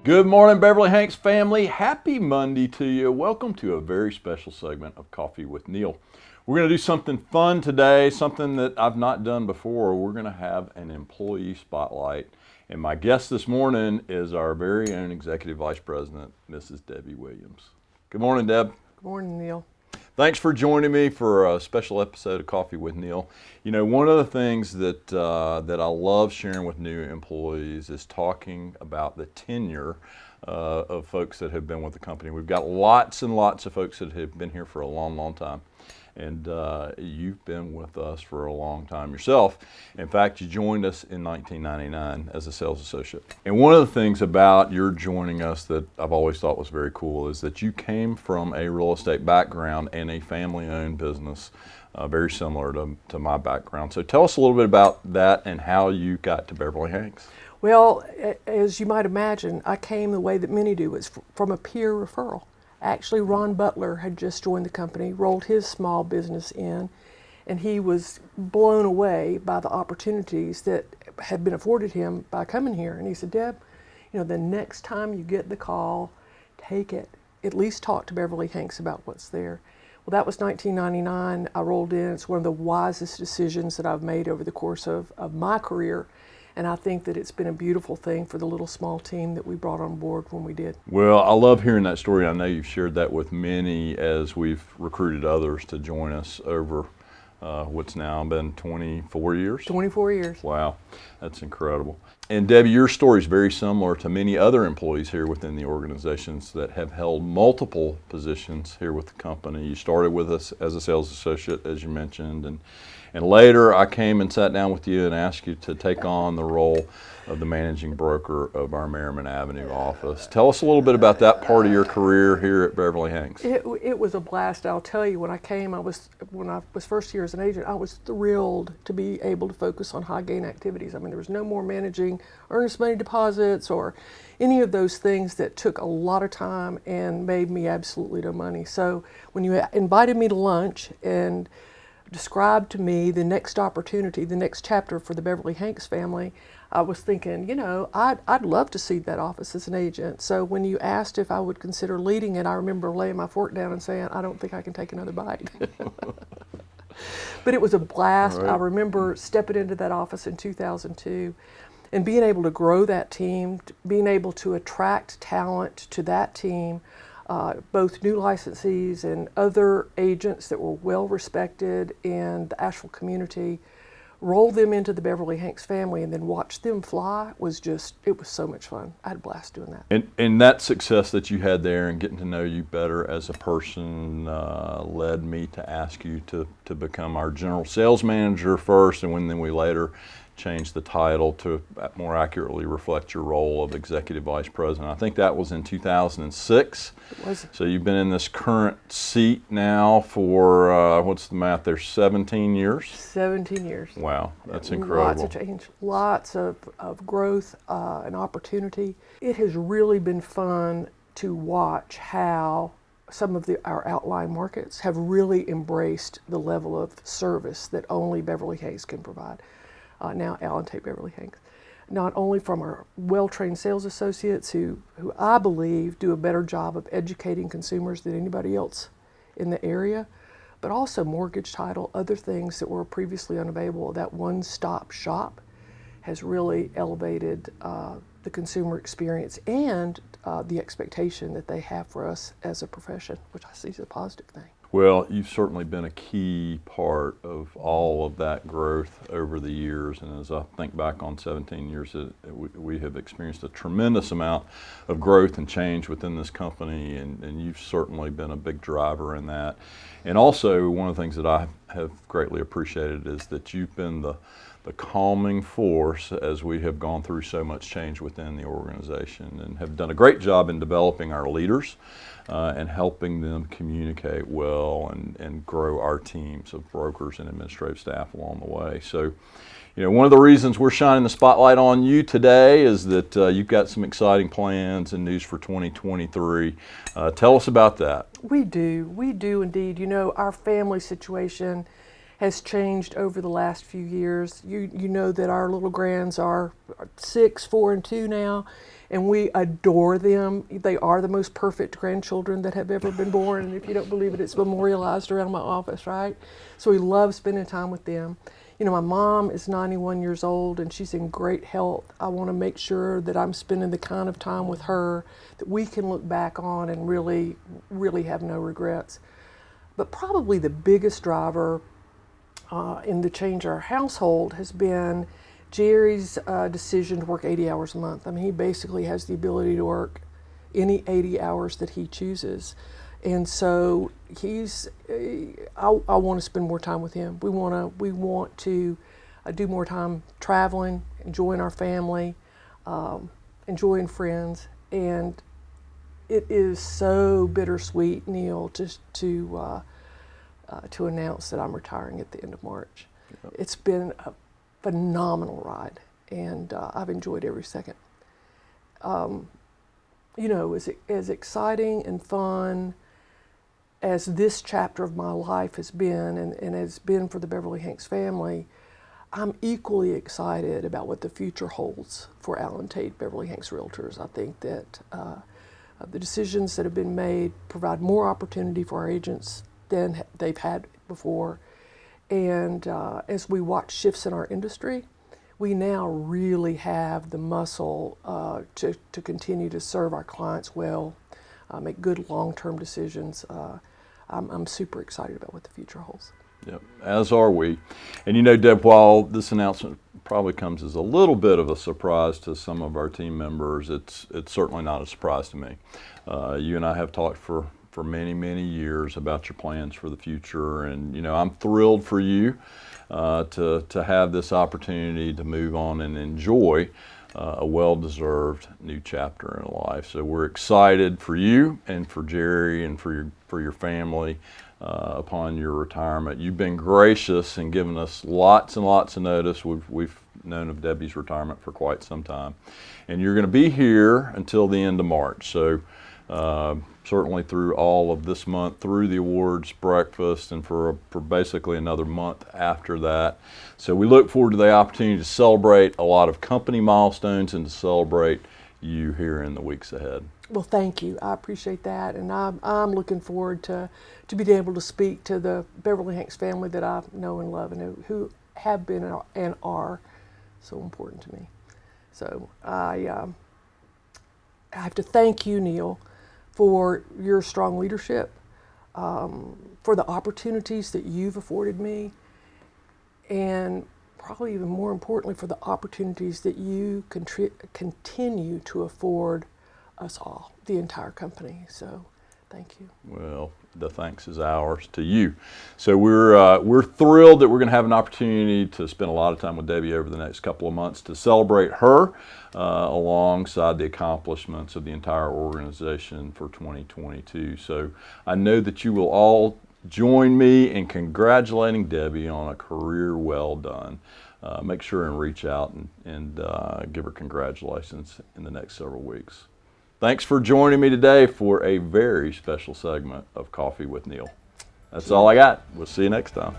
Good morning, Beverly-Hanks family. Happy Monday to you. Welcome to a very special segment of Coffee with Neal. We're going to do something fun today, something that I've not done before. We're going to have an employee spotlight. And my guest this morning is our very own Executive Vice President, Mrs. Debbie Williams. Good morning, Deb. Good morning, Neal. Thanks for joining me for a special episode of Coffee with Neal. You know, one of the things that I love sharing with new employees is talking about the tenure of folks that have been with the company. We've got lots and lots of folks that have been here for a long, long time. And you've been with us for a long time yourself. In fact, you joined us in 1999 as a sales associate. And one of the things about your joining us that I've always thought was very cool is that you came from a real estate background and a family-owned business, very similar to my background. So tell us a little bit about that and how you got to Beverly-Hanks. Well, as you might imagine, I came the way that many do, it's from a peer referral. Actually, Ron Butler had just joined the company, rolled his small business in, and he was blown away by the opportunities that had been afforded him by coming here. And he said, Deb, you know, the next time you get the call, take it. At least talk to Beverly-Hanks about what's there. Well, that was 1999. I rolled in. It's one of the wisest decisions that I've made over the course of my career. And I think that it's been a beautiful thing for the little small team that we brought on board when we did. Well, I love hearing that story. I know you've shared that with many as we've recruited others to join us over what's now been 24 years? 24 years. Wow, that's incredible. And Debbie, your story is very similar to many other employees here within the organizations that have held multiple positions here with the company. You started with us as a sales associate, as you mentioned, and later I came and sat down with you and asked you to take on the role of the managing broker of our Merriman Avenue office. Tell us a little bit about that part of your career here at Beverly-Hanks. It was a blast. I'll tell you, when I was first here as an agent, I was thrilled to be able to focus on high gain activities. I mean, there was no more managing earnest money deposits or any of those things that took a lot of time and made me absolutely no money. So when you invited me to lunch and described to me the next opportunity, the next chapter for the Beverly-Hanks family, I was thinking, you know, I'd love to see that office as an agent. So when you asked if I would consider leading it, I remember laying my fork down and saying, I don't think I can take another bite. But it was a blast. Right. I remember stepping into that office in 2002 and being able to grow that team, being able to attract talent to that team, both new licensees and other agents that were well respected in the Asheville community, roll them into the Beverly-Hanks family and then watch them fly it was so much fun. I had a blast doing that. And that success that you had there and getting to know you better as a person led me to ask you to become our general sales manager first, and then we later changed the title to more accurately reflect your role of executive vice president. I think that was in 2006. It was. So you've been in this current seat now for, what's the math there, 17 years? 17 years. Wow, that's incredible. Lots of change, lots of growth and opportunity. It has really been fun to watch how some of our outlying markets have really embraced the level of service that only Beverly-Hanks can provide. Now Allen Tate Beverly-Hanks, not only from our well-trained sales associates who I believe do a better job of educating consumers than anybody else in the area, but also mortgage, title, other things that were previously unavailable. That one-stop shop has really elevated the consumer experience and the expectation that they have for us as a profession, which I see as a positive thing. Well, you've certainly been a key part of all of that growth over the years, and as I think back on 17 years, we have experienced a tremendous amount of growth and change within this company, and you've certainly been a big driver in that. And also, one of the things that I have greatly appreciated is that you've been the calming force as we have gone through so much change within the organization, and have done a great job in developing our leaders and helping them communicate well and grow our teams of brokers and administrative staff along the way. So, you know, one of the reasons we're shining the spotlight on you today is that you've got some exciting plans and news for 2023. Tell us about that. We do indeed. You know, our family situation has changed over the last few years. You know that our little grands are 6, 4, and 2 now, and we adore them. They are the most perfect grandchildren that have ever been born, and if you don't believe it, it's memorialized around my office, right? So we love spending time with them. You know, my mom is 91 years old and she's in great health. I want to make sure that I'm spending the kind of time with her that we can look back on and really, really have no regrets. But probably the biggest driver in the change in our household has been Jerry's decision to work 80 hours a month. I mean, he basically has the ability to work any 80 hours that he chooses. And so I want to spend more time with him. We want to do more time traveling, enjoying our family, enjoying friends. And it is so bittersweet, Neal, just to announce that I'm retiring at the end of March. Yep. It's been a phenomenal ride, and I've enjoyed every second. You know, as exciting and fun as this chapter of my life has been, and has been for the Beverly-Hanks family, I'm equally excited about what the future holds for Allen Tate Beverly-Hanks Realtors. I think that the decisions that have been made provide more opportunity for our agents than they've had before. And as we watch shifts in our industry, we now really have the muscle to continue to serve our clients well, make good long-term decisions. I'm super excited about what the future holds. Yep, as are we. And you know, Deb, while this announcement probably comes as a little bit of a surprise to some of our team members, it's certainly not a surprise to me. You and I have talked for many, many years about your plans for the future, and you know, I'm thrilled for you to have this opportunity to move on and enjoy a well-deserved new chapter in life. So we're excited for you and for Jerry and for your family upon your retirement. You've been gracious and given us lots and lots of notice. We've known of Debbie's retirement for quite some time, and you're going to be here until the end of March. So certainly through all of this month, through the awards breakfast, and for basically another month after that. So we look forward to the opportunity to celebrate a lot of company milestones and to celebrate you here in the weeks ahead. Well, thank you. I appreciate that, and I'm looking forward to being able to speak to the Beverly-Hanks family that I know and love, and who have been and are so important to me. So I have to thank you, Neal, for your strong leadership, for the opportunities that you've afforded me, and probably even more importantly, for the opportunities that you continue to afford us all, the entire company. So thank you. Well, the thanks is ours to you. So we're thrilled that we're going to have an opportunity to spend a lot of time with Debbie over the next couple of months to celebrate her alongside the accomplishments of the entire organization for 2022. So I know that you will all join me in congratulating Debbie on a career well done. Make sure and reach out and give her congratulations in the next several weeks. Thanks for joining me today for a very special segment of Coffee with Neal. That's all I got. We'll see you next time.